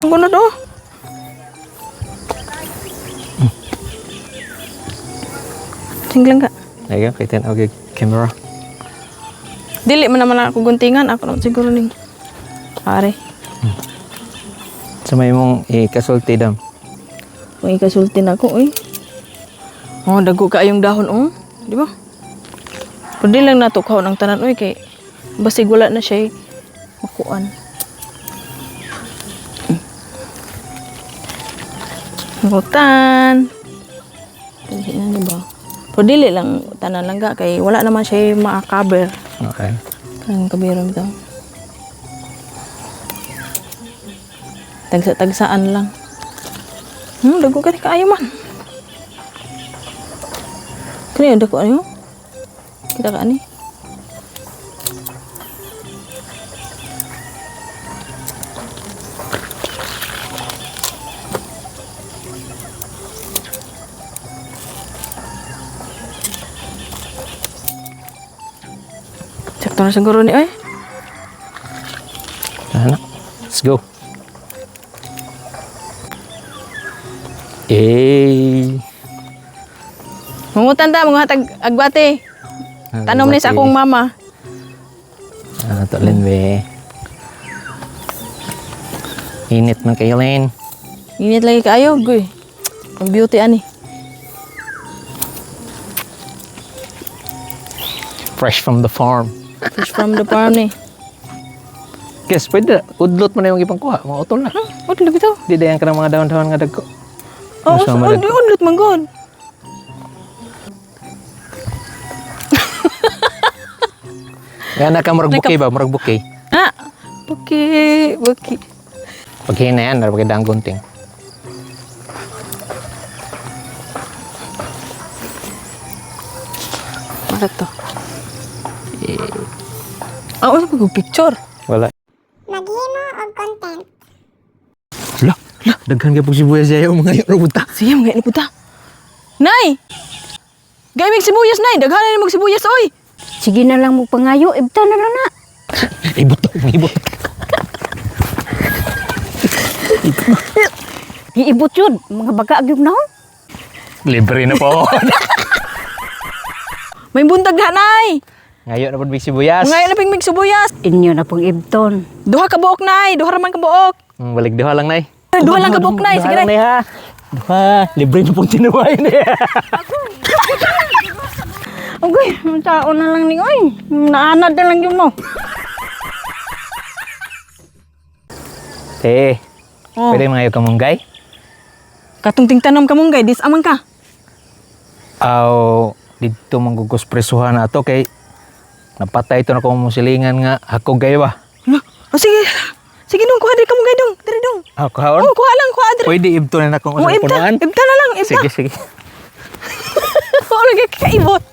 Ang gunod oh. Tinglang ka. Ayo, kaitan og camera. Dili man naman ako guntingan. Ako naman siguro ning pare. Sa may mong ikasulti dam. Kung ikasulti na ako eh. Oh, dago ka yung dahon oh. Di ba? Pero di lang natukaw ng tanan oy kay basig wala na siya makuan. Hutan. Dili na di ba? Pero dili lang tanan lang ga kay wala naman siya ma-cover. Okay. Ang kabiro bitaw. Tagsa-tagsaan lang. Dago ka kaayo man. Kaya dako ano? Kita ka ani? Sakto na siguro ni oy. Ano? Let's go. Mangutan ta mga hatag agbate. Tanom ni sa akong mama. Tolin be. Init man kayo Len. Init lagi kayo, goy. Ang beauty ani. Fresh from the farm. Fish from the farm ni. Guys, pwede udlot mo na yung ipang kuha. Mga utol na. Udlot bitaw. Di dayan ka ng mga dahon-dahon nga dagko. Oo, Mas mamalad. udlot man god. Yan na ka murag bukay ba? Murag bukay. Ah, buki. Pag hina yan, pag dang gunting. Mara to. Ano sa picture? Wala. Maghimo og content. Lah, daghan ka pag sibuyas yayo mga rubuta. Sige, mga ni puta. Nay! Gaming sibuyas, nay. Daghanan ni magsibuyas, oy. Sige na lang mo pangayo, ibta na lang na. Ibot. Giibot yun, mga baga agyog na ho. Libre na po. May buntag na, nay. Ngayon na po big sibuyas. Ngayon na ping sibuyas. Inyo na pong ibton. Duha ka buok, nay. Duha raman ka buok. Balik duha lang, nay. Duha lang ka buok, nay. Sige, Duha lang, nay. nay, ha. Duha. Libre na pong tinuwain, eh. Okay, tao na lang ni oy. Naanad na lang yun mo. Oh. Pwede mga yung kamunggay? Katungting tanom ka mong gay. Dis amang ka. Aw, dito manggugos presuhan na ito kay napatay ito na kung musilingan nga hakog kayo ba? Hala. Oh, sige. Sige dong, kuha diri ka mong gay dong. Diri dong. Kuhaon? Oh, kuha lang, kuha diri. Pwede ibto na kung Oh, sa ibta. punuan? Ibta na lang, ibta. Sige. Oh, lagi kaibot.